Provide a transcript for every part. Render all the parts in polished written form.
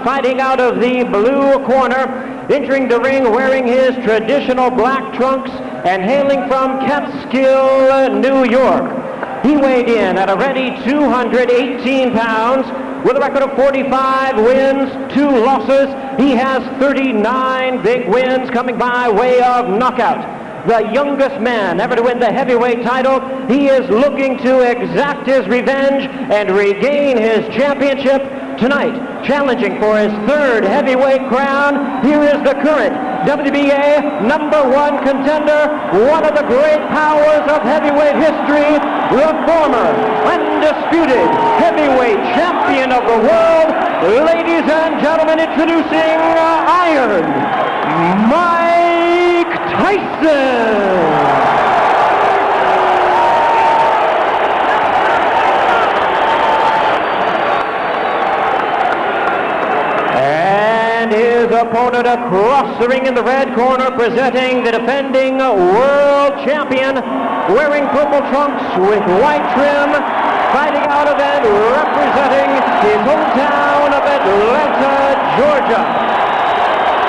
fighting out of the blue corner, entering the ring wearing his traditional black trunks and hailing from Catskill, New York. He weighed in at a ready 218 pounds with a record of 45 wins, 2 losses. He has 39 big wins coming by way of knockout. The youngest man ever to win the heavyweight title. He is looking to exact his revenge and regain his championship tonight. Challenging for his 3rd heavyweight crown, here is the current WBA #1 contender, one of the great powers of heavyweight history, the former undisputed heavyweight champion of the world. Ladies and gentlemen, introducing Iron Mike Tyson. His opponent across the ring in the red corner, presenting the defending world champion, wearing purple trunks with white trim, fighting out of and representing his hometown of Atlanta, Georgia.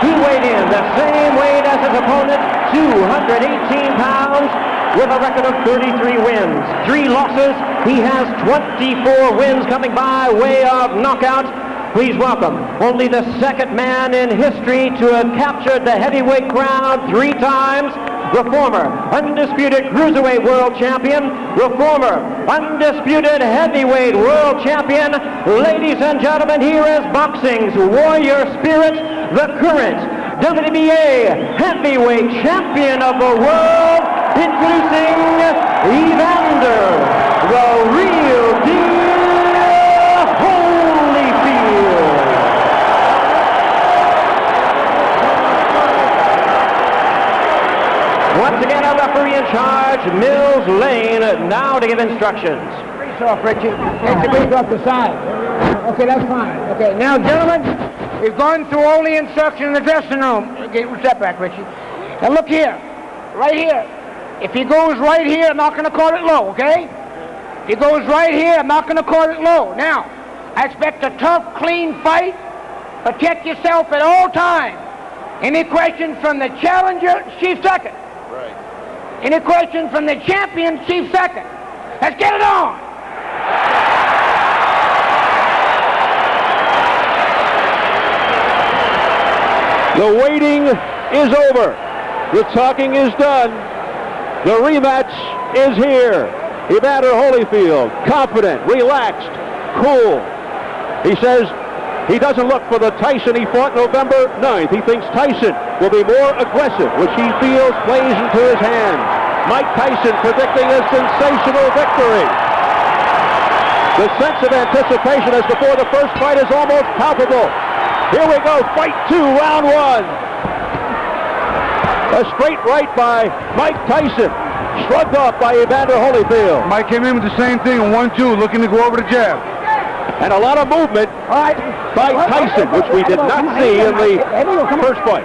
He weighed in the same weight as his opponent, 218 pounds, with a record of 33 wins, 3 losses. He has 24 wins coming by way of knockout. Please welcome only the 2nd man in history to have captured the heavyweight crown 3 times, the former undisputed cruiserweight world champion, the former undisputed heavyweight world champion. Ladies and gentlemen, here is boxing's warrior spirit, the current WBA heavyweight champion of the world, introducing Evander, the real deal. Once again, our referee in charge, Mills Lane, now to give instructions. Grease off, Richie. Take the grease off the side. Okay, that's fine. Okay, now, gentlemen, we've gone through all the instructions in the dressing room. Okay, step back, Richie. Now, look here. Right here. If he goes right here, I'm not going to call it low, okay? If he goes right here, I'm not going to call it low. Now, I expect a tough, clean fight. Protect yourself at all times. Any questions from the challenger, chief second. Right. Any questions from the champion, chief second? Let's get it on. The waiting is over. The talking is done. The rematch is here. Evander Holyfield, confident, relaxed, cool. He says he doesn't look for the Tyson he fought November 9th. He thinks Tyson will be more aggressive, which he feels plays into his hands. Mike Tyson predicting a sensational victory. The sense of anticipation as before the first fight is almost palpable. Here we go, fight 2, round 1. A straight right by Mike Tyson, shrugged off by Evander Holyfield. Mike came in with the same thing, 1-2, looking to go over the jab. And a lot of movement by Tyson, which we did not see in the first fight.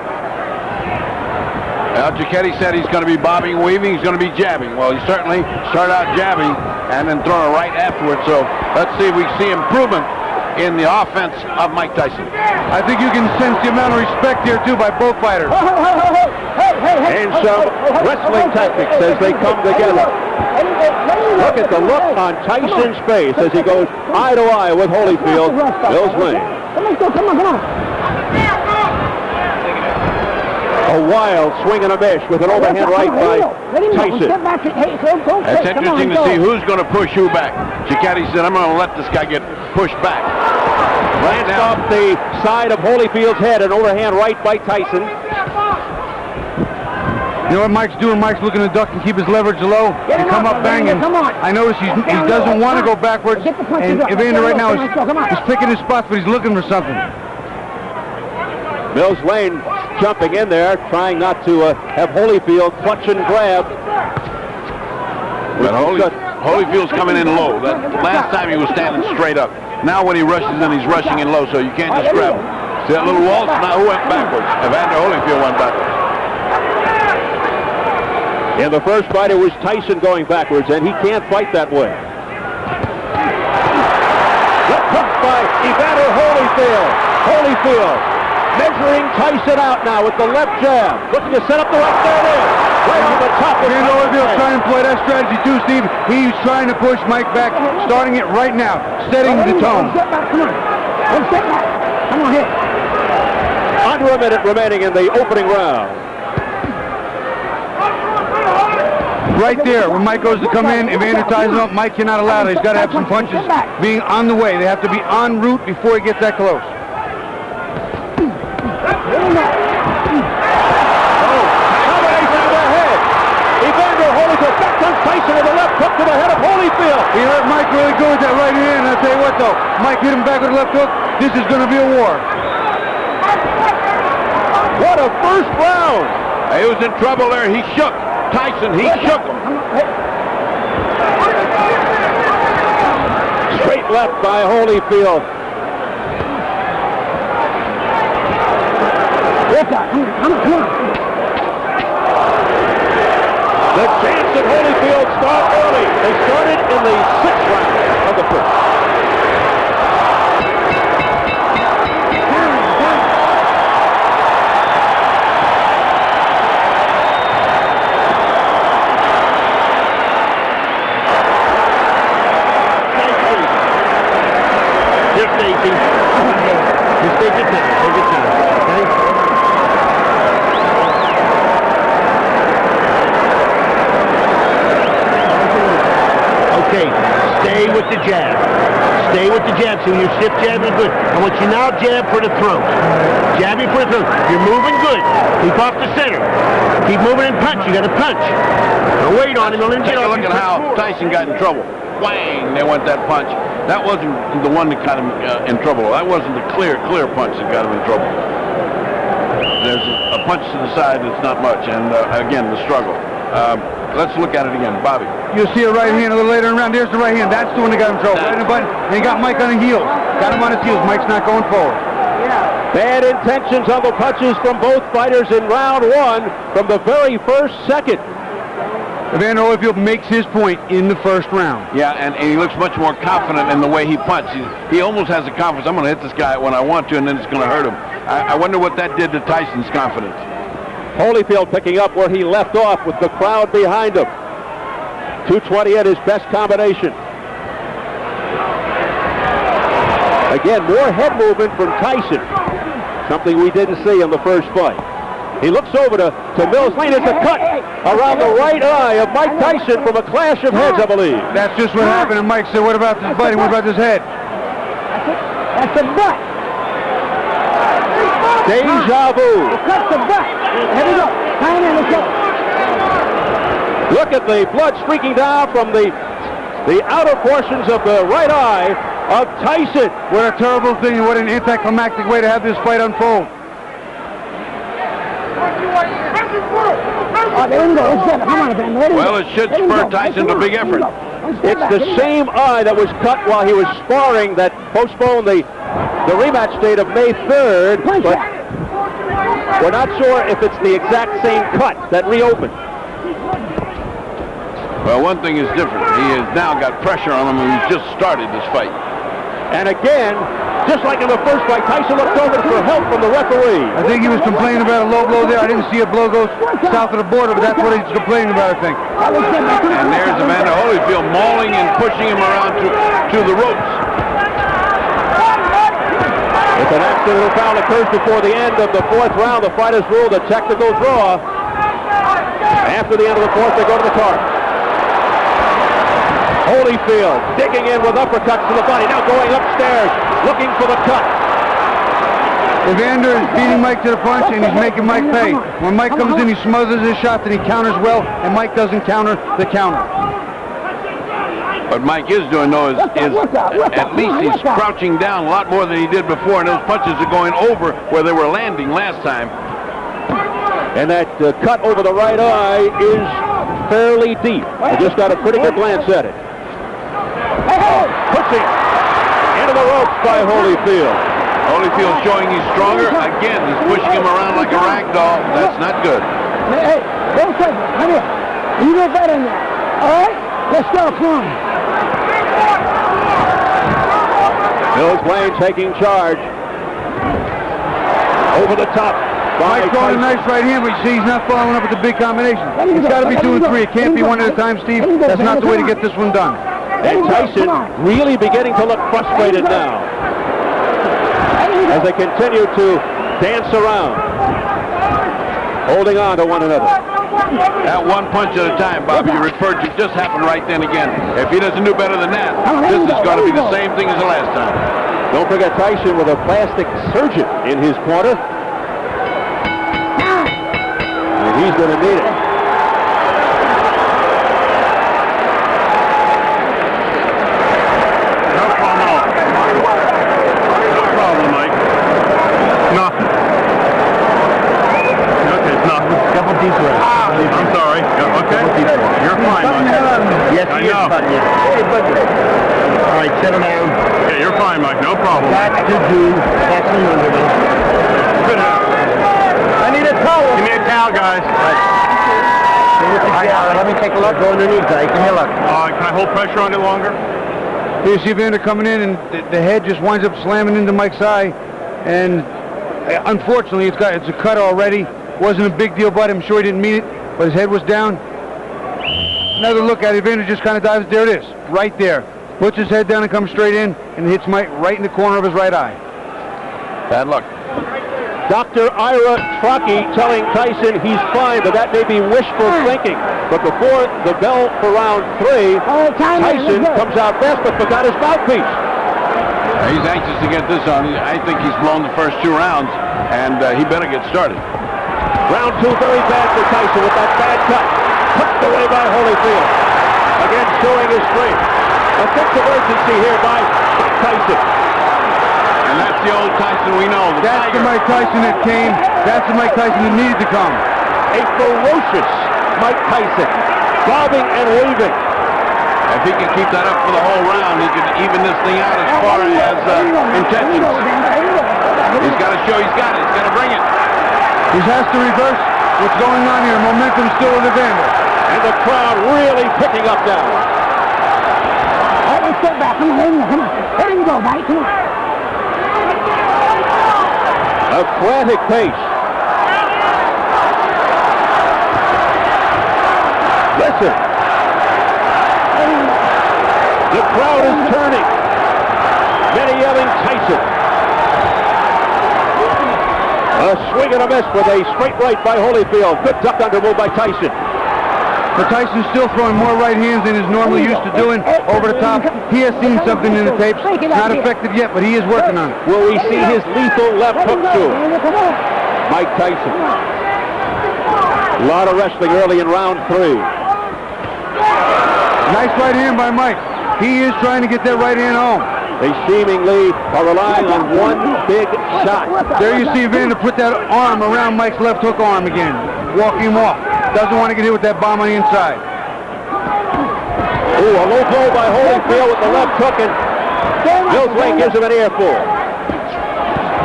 Well, Giacchetti said he's going to be bobbing, weaving, he's going to be jabbing. Well, he certainly started out jabbing and then throwing a right afterwards. So let's see if we see improvement in the offense of Mike Tyson. I think you can sense the amount of respect here, too, by both fighters. And some wrestling tactics as they come together. Look at the look on Tyson's face as he goes eye to eye with Holyfield. Mills Lane. Come on. A wild swing and a miss with an overhand right by Tyson. It's interesting to see who's going to push who back. Giacchetti said, I'm going to let this guy get pushed back. Glanced off the side of Holyfield's head, an overhand right by Tyson. You know what Mike's doing? Mike's looking to duck and keep his leverage low and come up banging. I notice he doesn't want to go backwards, and Evander right now is picking his spots, but he's looking for something. Mills Lane jumping in there, trying not to have Holyfield clutch and grab. But Holyfield's coming in low. That last time he was standing straight up. Now when he rushes in, he's rushing in low, so you can't just grab him. See that little waltz? Now who went backwards? Evander Holyfield went backwards. In the first fight, it was Tyson going backwards, and he can't fight that way. Good punch by Evander Holyfield. Holyfield measuring Tyson out now with the left jab. Looking to set up the right. There it is. Right on the top of Evander Holyfield trying to play that strategy too, Steve. He's trying to push Mike back, starting it right now, setting the tone. Step back, come on. Step back. Come on, here. Under a minute remaining in the opening round. Right there, when Mike goes to come in, Evander ties him up. Mike cannot allow that. He's got to have some punches being on the way. They have to be en route before he gets that close. Combination to the head. Evander Holyfield back on Tyson with a left hook to the head of Holyfield. He let Mike really go with that right hand, and I'll tell you what though, Mike hit him back with a left hook. This is going to be a war. What a first round. He was in trouble there. He shook Tyson. He shook him. Straight left by Holyfield. Come on. The chance that Holyfield start early. They started in the 6th round of the first. Just easy. Just take your time. Take your time. Okay? Okay, stay with the jab. Stay with the jab. So your stiff jab is good. I want you now jab for the throat. Jabbing for the throat. You're moving good. Keep off the center. Keep moving and punch. You got to punch. Now wait on him. Don't let him Take get a off. look at how Tyson got in trouble. Whang! They went that punch. That wasn't the one that got him in trouble. That wasn't the clear punch that got him in trouble. There's a punch to the side that's not much, and again, the struggle. Let's look at it again. Bobby. You'll see a right hand a little later in the round. There's the right hand. That's the one that got him in trouble. Right in the button. And he got Mike on the heels. Got him on his heels. Mike's not going forward. Bad intentions on the punches from both fighters in round 1 from the very first second. Evander Holyfield makes his point in the first round. Yeah, and he looks much more confident in the way he punches. He almost has the confidence, I'm going to hit this guy when I want to, and then it's going to hurt him. I wonder what that did to Tyson's confidence. Holyfield picking up where he left off with the crowd behind him. 220 at his best combination. Again, more head movement from Tyson. Something we didn't see in the first fight. He looks over to Mills Lane. It's a cut around the right eye of Mike Tyson from a clash of heads, I believe. That's just what happened. And Mike said, what about this fighting? What about this head? That's the butt. Deja vu. Cut the butt. Here we go. Time in, let's go. Look at the blood streaking down from the outer portions of the right eye of Tyson. What a terrible thing and what an anticlimactic way to have this fight unfold. Well, it should spur Tyson to big effort. It's the same eye that was cut while he was sparring that postponed the rematch date of May 3rd, but we're not sure if it's the exact same cut that reopened. Well, one thing is different. He has now got pressure on him, and he's just started this fight. And again, just like in the first fight, Tyson looked over for help from the referee. I think he was complaining about a low blow there. I didn't see a blow go south of the border, but that's what he's complaining about, I think. And there's Evander Holyfield mauling and pushing him around to the ropes. If an accidental foul occurs before the end of the 4th round, the fighters ruled a technical draw. After the end of the 4th, they go to the card. Holyfield digging in with uppercuts to the body, now going upstairs, looking for the cut. Evander is beating Mike to the punch, and he's making Mike pay. When Mike comes in, he smothers his shots, and he counters well, and Mike doesn't counter the counter. What Mike is doing, though, is at least he's crouching down a lot more than he did before, and those punches are going over where they were landing last time. And that cut over the right eye is fairly deep. I just got a pretty good glance at it. Pushing into the ropes by Holyfield. Holyfield showing he's stronger. Again, he's pushing him around like a rag doll. That's not good. Hey, don't take it. Come here. You go better than that. All right? Let's go. Come on. Mills Lane taking charge. Over the top. Mike's throwing a nice right hand, but you see he's not following up with the big combination. He's got to be 2 and 3. It can't be one at a time, Steve. That's not the way to get this one done. And Tyson really beginning to look frustrated now as they continue to dance around, holding on to one another. That one punch at a time, Bobby, you referred to, just happened right then again. If he doesn't do better than that, this is going to be the same thing as the last time. Don't forget Tyson with a plastic surgeon in his corner. And he's going to need it. No problem, Mike. Nothing. Okay, it's nothing. Couple deep breaths. I'm sorry. Okay. You're fine, Mike. Yes, I he is, know. buddy. Hey, buddy. All right, settle down. Okay, you're fine, Mike. No problem. Got to do boxing under me. Good enough. I need a towel. Give me a towel, guys. Let me take a look. Go underneath. Give me a look. Can I hold pressure on it longer? You see Evander coming in, and the head just winds up slamming into Mike's eye. And unfortunately, it's a cut already. Wasn't a big deal, but I'm sure he didn't mean it. But his head was down. Another look at it. Evander just kind of dives. There it is, right there. Puts his head down and comes straight in, and hits Mike right in the corner of his right eye. Bad luck. Dr. Ira Trockey telling Tyson he's fine, but that may be wishful thinking. But before the bell for round 3, Tyson comes out best, but forgot his mouthpiece. He's anxious to get this on. I think he's blown the first 2 rounds, and he better get started. Round 2 very bad for Tyson with that bad cut. Tucked away by Holyfield. Again showing his strength. A sense of urgency here by Tyson. And that's the old Tyson we know. That's the Mike Tyson that came. That's the Mike Tyson that needed to come. A ferocious Mike Tyson. Bobbing and weaving. If he can keep that up for the whole round, he can even this thing out as far as intentions. He's got to show he's got it. He's got to bring it. He has to reverse what's going on here. Momentum still with Evander. And the crowd really picking up now. All right, step back. Come on. Let him go, buddy. Come on. A frantic pace. Listen. The crowd is turning. Many yelling Tyson. A swing and a miss with a straight right by Holyfield. Good duck under move by Tyson. But Tyson's still throwing more right hands than he's normally used to doing over the top. He has seen something in the tapes. Not effective yet, but he is working on it. Will we see his lethal left hook soon? Mike Tyson. A lot of wrestling early in round 3. Nice right hand by Mike. He is trying to get that right hand home. They seemingly are relying on one big shot. There you see Evander put that arm around Mike's left hook arm again. Walking him off. Doesn't want to get hit with that bomb on the inside. Ooh, a low blow by Holyfield with the left hook, and Millsway gives him an earful.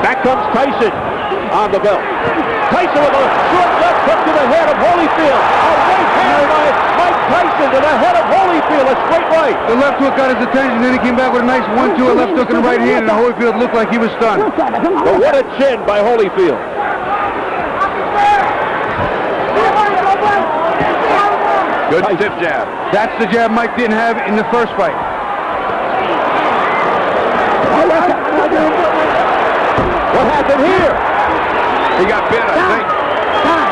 Back comes Tyson on the belt. Tyson with a short left hook to the head of Holyfield. A right hand by Mike Tyson to the head of Holyfield, a straight right. The left hook got his attention, then he came back with a nice 1-2, a left hook in the right hand, and Holyfield looked like he was stunned. But what a chin by Holyfield. Good stiff jab. That's the jab Mike didn't have in the first fight. What happened here? He got bit, I think.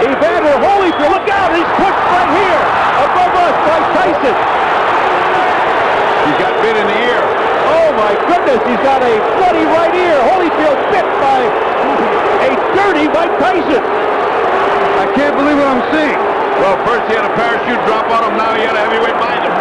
Evander Holyfield, look out, he's pushed right here. Above us by Tyson. He's got bit in the ear. Oh my goodness, he's got a bloody right ear. Holyfield bit by a dirty Mike Tyson. I can't believe what I'm seeing. Well, first he had a parachute drop on him, now he had a heavyweight behind him.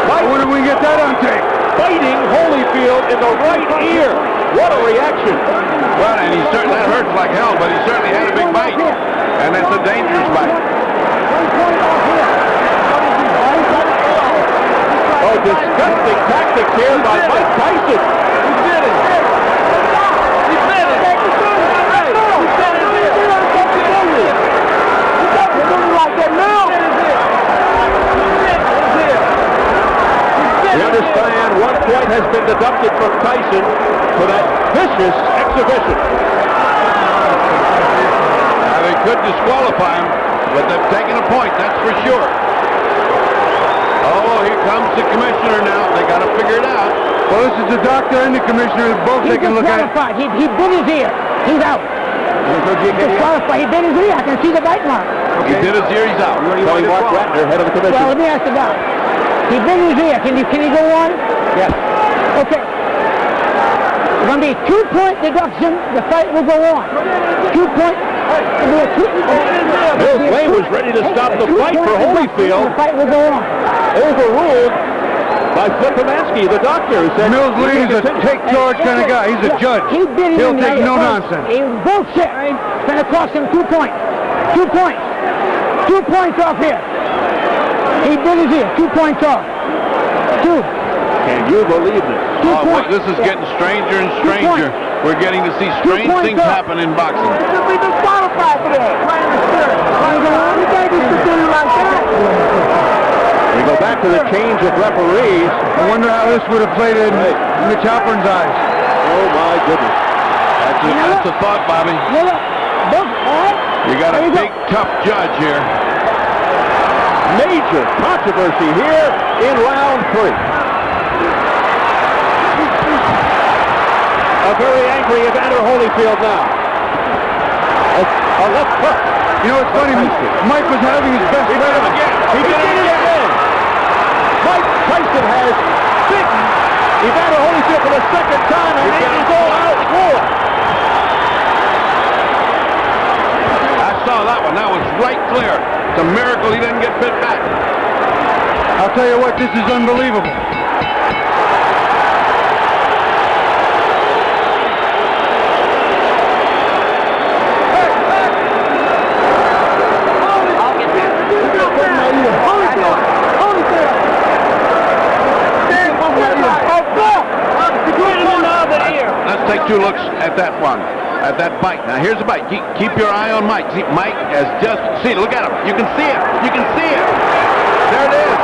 I wonder if we can get that on tape. Biting Holyfield in the right ear. What a reaction. Well, and he certainly, that hurts like hell, but he certainly had a big bite. And it's a dangerous bite. Oh, disgusting tactics here by Mike Tyson. He did it. He did it. We understand 1 point has been deducted from Tyson for that vicious execution. exhibition. Now, they could disqualify him, but they've taken a point, that's for sure. Oh, here comes the commissioner now. They got to figure it out. Well, this is the doctor and the commissioner both taking a look at it. He bit his ear. He's out. Disqualified. He bit his ear. I can see the bite mark. He did his ear, he's out. Tony Mark Ratner, head of the commission. Well, let me ask the doc. He bit his ear. Can he go on? Yes. Okay. It's going to be a 2-point deduction. The fight will go on. 2-point. Mills Lane was ready to stop the fight for Holyfield. The fight will go on. Overruled by Flippomansky, the doctor, who said Mills Lane is a take charge kind of guy. He's a judge. He'll take no nonsense. He was bullshit. It's going to cost him 2 points. 2 points. 2 points off here. He bit his ear. 2 points off. 2. Can you believe this? 2 Oh, points. this is getting stranger and stranger. We're getting to see strange things happen in boxing. We disqualified for that. We go back to the change of referees. I wonder how this would have played in Mitch Halpern's eyes. Oh my goodness. That's a thought, Bobby. You got a big, tough judge here. Major controversy here in round 3. A very angry Evander Holyfield now. A left hook. You know, it's funny. Mike was having his best round. He did it again. Mike Tyson has beaten Evander Holyfield for the second time, and it is all out war. I saw that one. That was right clear. It's a miracle he didn't get bit back. I'll tell you what, this is unbelievable. Let's take 2 looks at that one, at that bite. Now here's the bite. Keep your eye on Mike. See, Mike has just, see, look at him. You can see it. You can see it. There it is.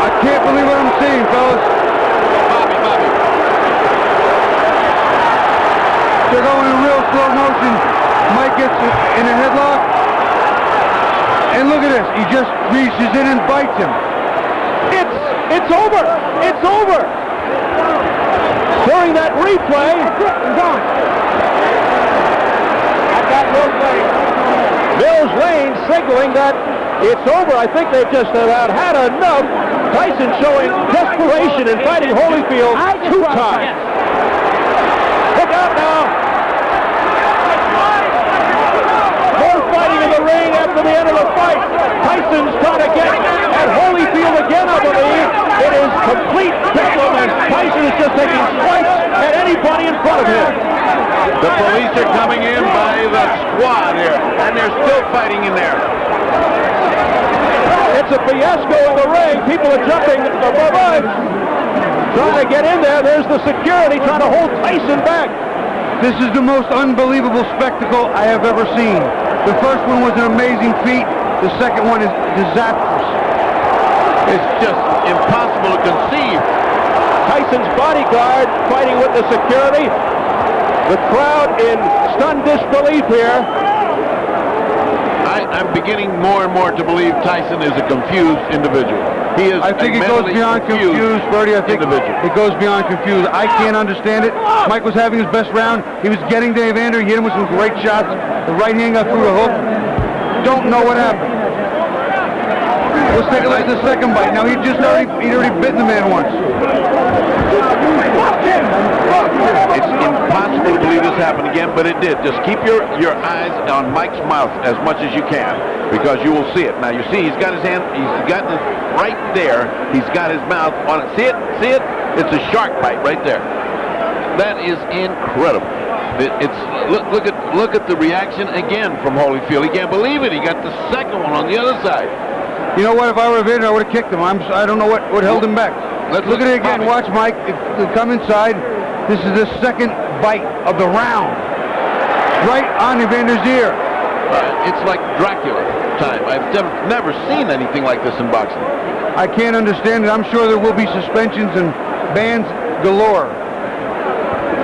I can't believe what I'm seeing, fellas. Bobby. They're going in real slow motion. Mike gets in a headlock. And look at this. He just reaches in and bites him. It's over. It's over. During that replay, Mills Lane signaling that it's over. I think they've just about had enough. Tyson showing desperation in fighting Holyfield 2 times. Look out now. More fighting in the ring after the end of the fight. Tyson's trying to get at Holyfield again, I believe. It is complete bedlam, and Tyson is just taking swipes at anybody in front of him. The police are coming in by the squad here, and they're still fighting in there. It's a fiasco in the ring. People are jumping above us, trying to get in there. There's the security trying to hold Tyson back. This is the most unbelievable spectacle I have ever seen. The first one was an amazing feat. The second one is disastrous. It's just impossible to conceive. Tyson's bodyguard fighting with the security. The crowd in stunned disbelief here. I'm beginning more and more to believe Tyson is a confused individual. He is. I think it goes beyond confused, Bertie. I think it goes beyond confused. I can't understand it. Mike was having his best round. He was getting to Evander. He hit him with some great shots. The right hand got through the hook. Don't know what happened. Let's take a look at the second bite. Now he'd already bitten the man once. It's impossible to believe this happened again, but it did. Just keep your eyes on Mike's mouth as much as you can, because you will see it. Now you see he's got his hand, he's got it right there. He's got his mouth on it. See it? See it? It's a shark bite right there. That is incredible. Look at the reaction again from Holyfield. He can't believe it. He got the second one on the other side. You know what? If I were Evander, I would have kicked him. I don't know what held him back. Let's look at it again. Watch, Mike. Come inside. This is the second bite of the round. Right on Evander's ear. It's like Dracula time. I've never seen anything like this in boxing. I can't understand it. I'm sure there will be suspensions and bans galore.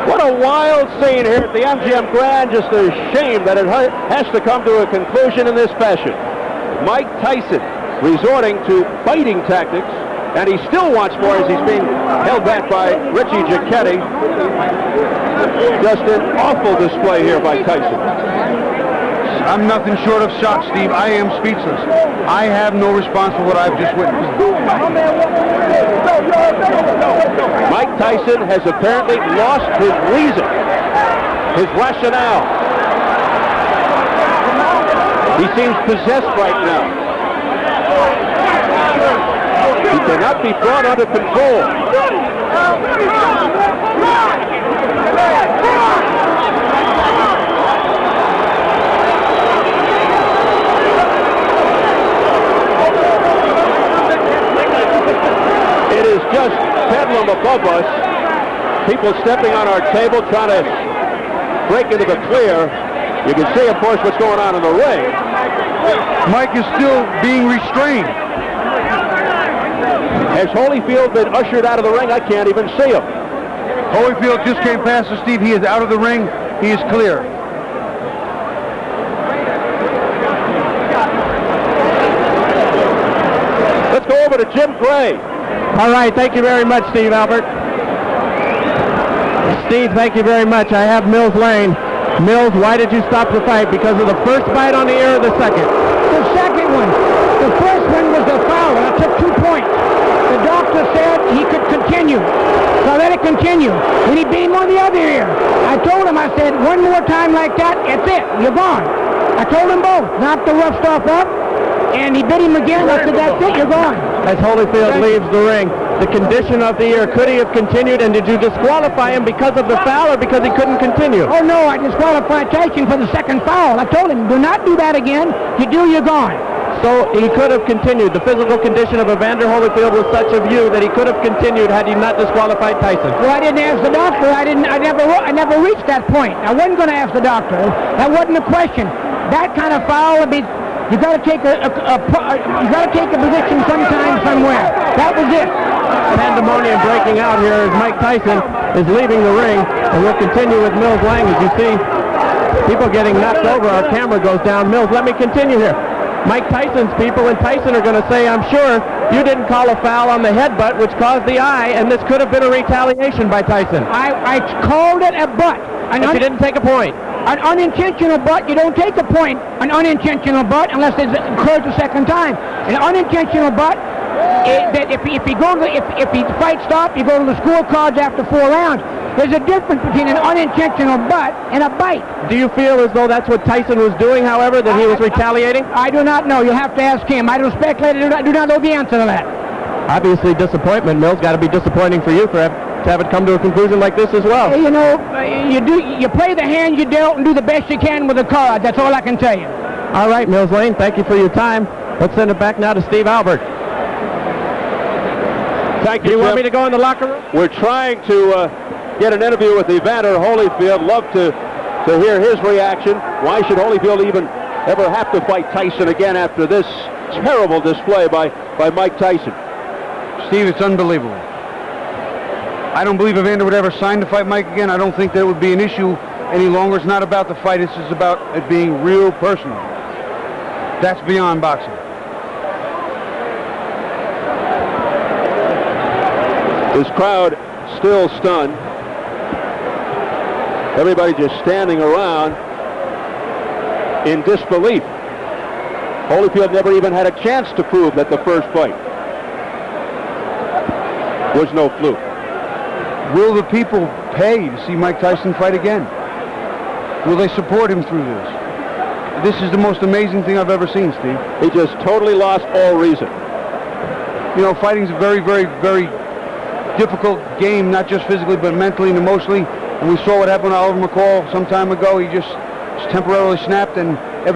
What a a wild scene here at the MGM Grand. Just a shame that it has to come to a conclusion in this fashion. Mike Tyson resorting to fighting tactics, and he still wants more as he's being held back by Richie Giacchetti. Just an awful display here by Tyson. I'm nothing short of shocked, Steve. I am speechless. I have no response for what I've just witnessed. Mike Tyson has apparently lost his reason, his rationale. He seems possessed right now. He cannot be brought under control. It is just bedlam above us. People stepping on our table, trying to break into the clear. You can see, of course, what's going on in the ring. Mike is still being restrained. Has Holyfield been ushered out of the ring? I can't even see him. Holyfield just came past us, Steve. He is out of the ring. He is clear. Let's go over to Jim Gray. All right, thank you very much, Steve Albert. Steve, thank you very much. I have Mills Lane. Mills, why did you stop the fight? Because of the first bite on the ear or the second? The second one. The first one was a foul, and I took 2 points. The doctor said he could continue, so I let it continue. And he beat him on the other ear. I told him, I said, one more time like that, that's it, you're gone. I told them both, knock the rough stuff up, and he bit him again. I said, that's it, you're gone. As Holyfield leaves the ring, the condition of the ear, could he have continued, and did you disqualify him because of the foul or because he couldn't continue? Oh, no, I disqualified Tyson for the second foul. I told him, do not do that again. You do, you're gone. So he could have continued. The physical condition of Evander Holyfield was such of you that he could have continued had he not disqualified Tyson. Well, I didn't ask the doctor. I never reached that point. I wasn't going to ask the doctor. That wasn't a question. That kind of foul would be. You got to take a position sometime somewhere. That was it. Pandemonium breaking out here as Mike Tyson is leaving the ring, and we'll continue with Mills Lang. As you see, people getting knocked over. Our camera goes down. Mills, let me continue here. Mike Tyson's people and Tyson are going to say, I'm sure you didn't call a foul on the headbutt, which caused the eye, and this could have been a retaliation by Tyson. I called it a butt. But you didn't take a point. An unintentional butt, you don't take a point. An unintentional butt unless it occurs a second time. An unintentional butt, that if he fight stop, you go to the scorecards after 4 rounds. There's a difference between an unintentional butt and a bite. Do you feel as though that's what Tyson was doing, however, that he was retaliating? I do not know. You'll have to ask him. I don't speculate. I do not know the answer to that. Obviously, disappointment, Mills. Got to be disappointing for you to have it come to a conclusion like this as well. You know, you play the hand you dealt and do the best you can with the card. That's all I can tell you. All right, Mills Lane, thank you for your time. Let's send it back now to Steve Albert. Thank you, Do you want Jim. me to go in the locker room? We're trying to get an interview with Evander Holyfield. Love to hear his reaction. Why should Holyfield even ever have to fight Tyson again after this terrible display by Mike Tyson? Steve, it's unbelievable. I don't believe Evander would ever sign to fight Mike again. I don't think that would be an issue any longer. It's not about the fight. This is about it being real personal. That's beyond boxing. This crowd still stunned. Everybody just standing around in disbelief. Holyfield never even had a chance to prove that the first fight was no fluke. Will the people pay to see Mike Tyson fight again? Will they support him through this? This is the most amazing thing I've ever seen, Steve. He just totally lost all reason. You know, fighting's a very, very, very difficult game, not just physically, but mentally and emotionally. And we saw what happened to Oliver McCall some time ago. He just temporarily snapped, and